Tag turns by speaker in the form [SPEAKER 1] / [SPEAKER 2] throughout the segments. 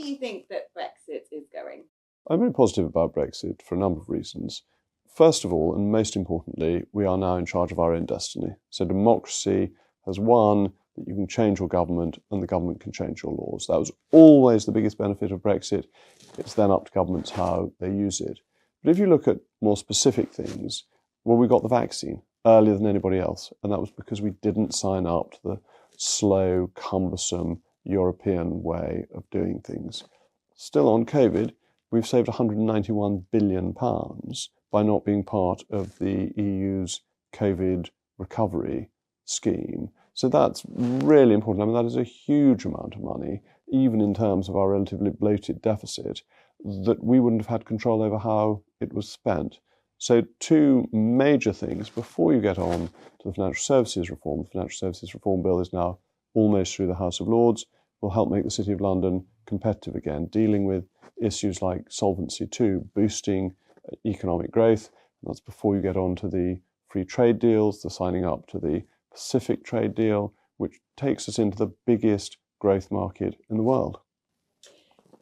[SPEAKER 1] do you think that Brexit is going?
[SPEAKER 2] I'm very positive about Brexit for a number of reasons. First of all, and most importantly, we are now in charge of our own destiny. So democracy has won that you can change your government and the government can change your laws. That was always the biggest benefit of Brexit. It's then up to governments how they use it. But if you look at more specific things, well, we got the vaccine earlier than anybody else, and that was because we didn't sign up to the slow, cumbersome European way of doing things. Still on COVID, we've saved £191 billion by not being part of the EU's COVID recovery scheme. So that's really important. I mean, that is a huge amount of money, even in terms of our relatively bloated deficit, that we wouldn't have had control over how it was spent. So two major things before you get on to the financial services reform. The Financial Services Reform Bill is now almost through the House of Lords, will help make the City of London competitive again, dealing with issues like Solvency II, boosting economic growth. And that's before you get on to the free trade deals, the signing up to the Pacific trade deal, which takes us into the biggest growth market in the world.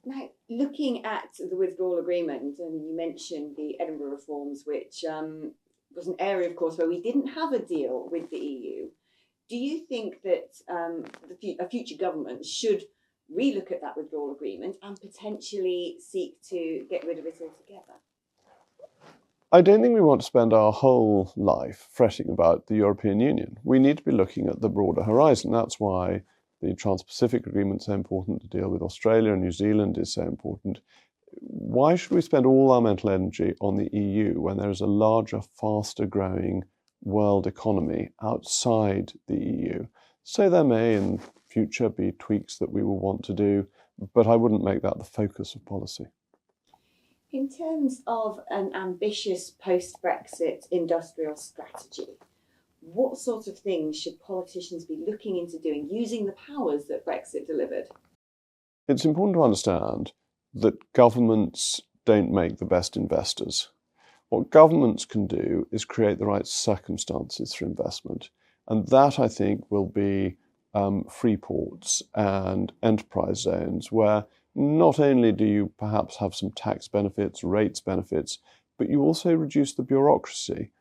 [SPEAKER 1] Now, looking at the withdrawal agreement, and you mentioned the Edinburgh reforms, which was an area, of course, where we didn't have a deal with the EU. Do you think that a future government should relook at that withdrawal agreement and potentially seek to get rid of it altogether?
[SPEAKER 2] I don't think we want to spend our whole life fretting about the European Union. We need to be looking at the broader horizon. That's why the Trans-Pacific Agreement is so important to deal with. Australia and New Zealand is so important. Why should we spend all our mental energy on the EU when there is a larger, faster growing world economy outside the EU? So there may in future be tweaks that we will want to do, but I wouldn't make that the focus of policy.
[SPEAKER 1] In terms of an ambitious post-Brexit industrial strategy, what sort of things should politicians be looking into doing, using the powers that Brexit delivered?
[SPEAKER 2] It's important to understand that governments don't make the best investors. What governments can do is create the right circumstances for investment. And that, I think, will be free ports and enterprise zones where not only do you perhaps have some tax benefits, rates benefits, but you also reduce the bureaucracy.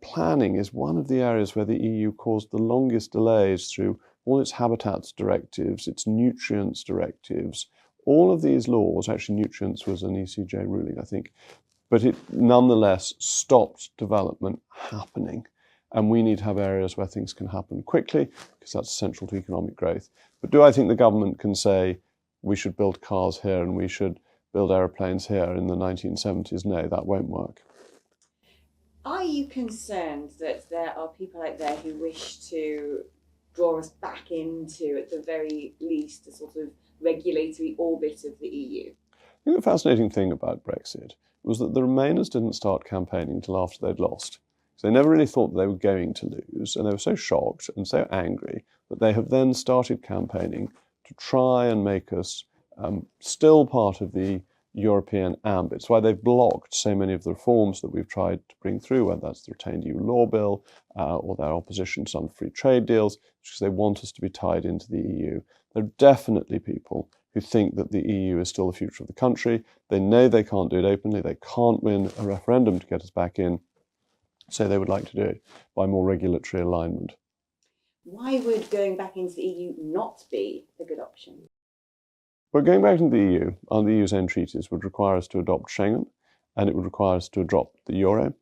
[SPEAKER 2] Planning is one of the areas where the EU caused the longest delays through all its habitats directives, its nutrients directives. All of these laws, actually nutrients was an ECJ ruling, I think, but it nonetheless stopped development happening. And we need to have areas where things can happen quickly, because that's essential to economic growth. But do I think the government can say we should build cars here and we should build aeroplanes here in the 1970s? No, that won't work.
[SPEAKER 1] Are you concerned that there are people out there who wish to draw us back into, at the very least, a sort of regulatory orbit of the EU?
[SPEAKER 2] I think the fascinating thing about Brexit was that the Remainers didn't start campaigning until after they'd lost. So they never really thought they were going to lose, and they were so shocked and so angry that they have then started campaigning to try and make us still part of the European ambit. It's why they've blocked so many of the reforms that we've tried to bring through, whether that's the retained EU law bill or their opposition to some free trade deals, because they want us to be tied into the EU. There are definitely people who think that the EU is still the future of the country. They know they can't do it openly. They can't win a referendum to get us back in. So they would like to do it by more regulatory alignment.
[SPEAKER 1] Why would going back into the EU not be a good option?
[SPEAKER 2] But going back into the EU, under the EU's own treaties, would require us to adopt Schengen, and it would require us to adopt the euro.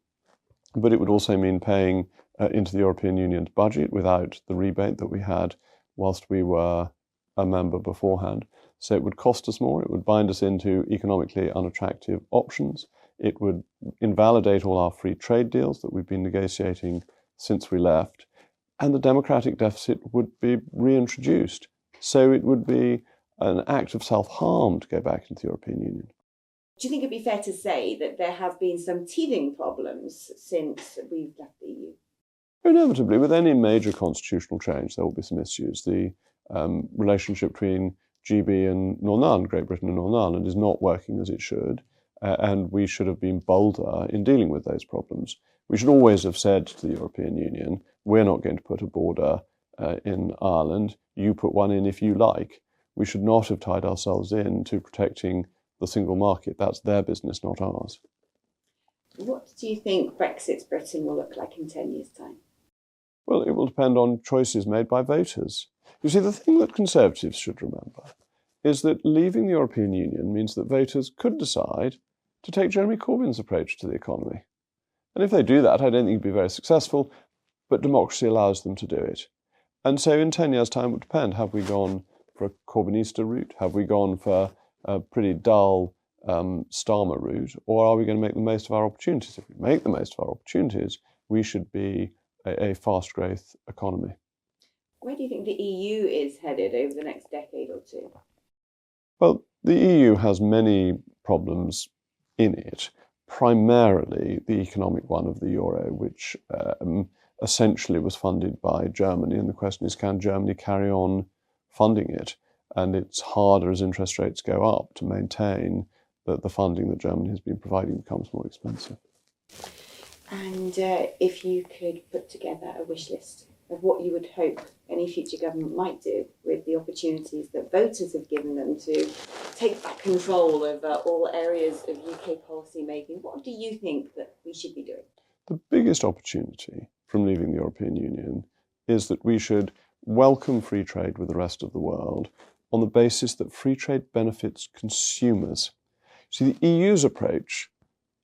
[SPEAKER 2] But it would also mean paying into the European Union's budget without the rebate that we had whilst we were a member beforehand. So it would cost us more. It would bind us into economically unattractive options. It would invalidate all our free trade deals that we've been negotiating since we left. And the democratic deficit would be reintroduced. So it would be an act of self-harm to go back into the European Union.
[SPEAKER 1] Do you think it'd be fair to say that there have been some teething problems since we've left the EU?
[SPEAKER 2] Inevitably, with any major constitutional change, there will be some issues. The relationship between GB and Northern Ireland, Great Britain and Northern Ireland, is not working as it should, and we should have been bolder in dealing with those problems. We should always have said to the European Union, we're not going to put a border in Ireland, you put one in if you like. we should not have tied ourselves in to protecting the single market. That's their business, not ours.
[SPEAKER 1] What do you think Brexit's Britain will look like in 10 years' time?
[SPEAKER 2] Well, it will depend on choices made by voters. You see, the thing that Conservatives should remember is that leaving the European Union means that voters could decide to take Jeremy Corbyn's approach to the economy. And if they do that, I don't think it'd be very successful, but democracy allows them to do it. And so in 10 years' time, it would depend. Have we gone for a Corbynista route? Have we gone for a pretty dull Starmer route? Or are we going to make the most of our opportunities? If we make the most of our opportunities, we should be a fast growth economy.
[SPEAKER 1] Where do you think the EU is headed over the next decade or two?
[SPEAKER 2] Well, the EU has many problems in it, primarily the economic one of the euro, which essentially was funded by Germany. And the question is, can Germany carry on funding it? And it's harder as interest rates go up to maintain that the funding that Germany has been providing becomes more expensive.
[SPEAKER 1] And if you could put together a wish list of what you would hope any future government might do with the opportunities that voters have given them to take back control of all areas of UK policy making, what do you think that we should be doing?
[SPEAKER 2] The biggest opportunity from leaving the European Union is that we should welcome free trade with the rest of the world on the basis that free trade benefits consumers. See, the EU's approach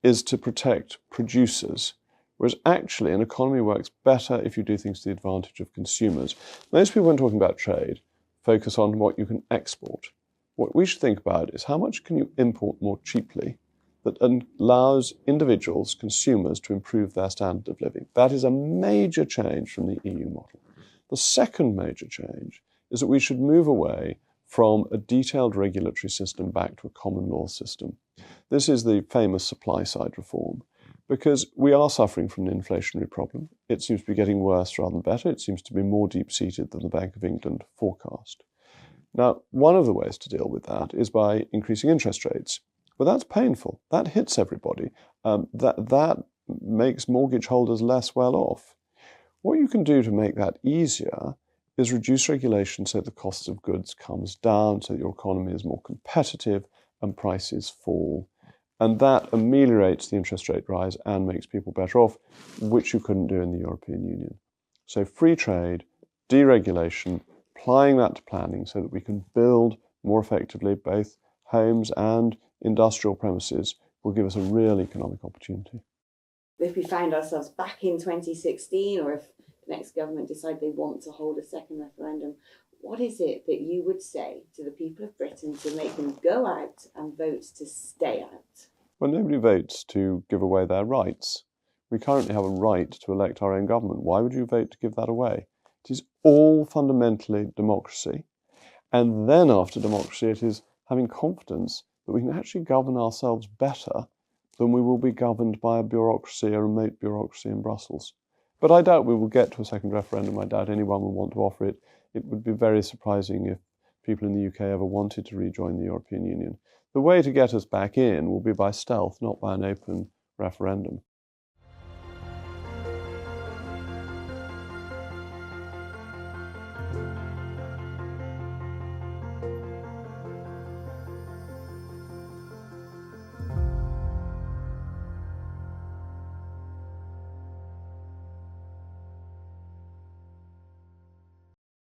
[SPEAKER 2] is to protect producers, whereas actually an economy works better if you do things to the advantage of consumers. Most people, when talking about trade, focus on what you can export. What we should think about is how much can you import more cheaply that allows individuals, consumers, to improve their standard of living. That is a major change from the EU model. The second major change is that we should move away from a detailed regulatory system back to a common law system. This is the famous supply side reform, because we are suffering from an inflationary problem. It seems to be getting worse rather than better. It seems to be more deep-seated than the Bank of England forecast. Now, one of the ways to deal with that is by increasing interest rates. But that's painful. That hits everybody. That makes mortgage holders less well off. What you can do to make that easier is reduce regulation so the cost of goods comes down, so your economy is more competitive and prices fall. And that ameliorates the interest rate rise and makes people better off, which you couldn't do in the European Union. So free trade, deregulation, applying that to planning so that we can build more effectively both homes and industrial premises will give us a real economic opportunity.
[SPEAKER 1] If we found ourselves back in 2016, or if the next government decide they want to hold a second referendum, what is it that you would say to the people of Britain to make them go out and vote to stay out?
[SPEAKER 2] Well, nobody votes to give away their rights. We currently have a right to elect our own government. Why would you vote to give that away? It is all fundamentally democracy. And then after democracy, it is having confidence that we can actually govern ourselves better than we will be governed by a bureaucracy, a remote bureaucracy in Brussels. But I doubt we will get to a second referendum. I doubt anyone will want to offer it. It would be very surprising if people in the UK ever wanted to rejoin the European Union. The way to get us back in will be by stealth, not by an open referendum.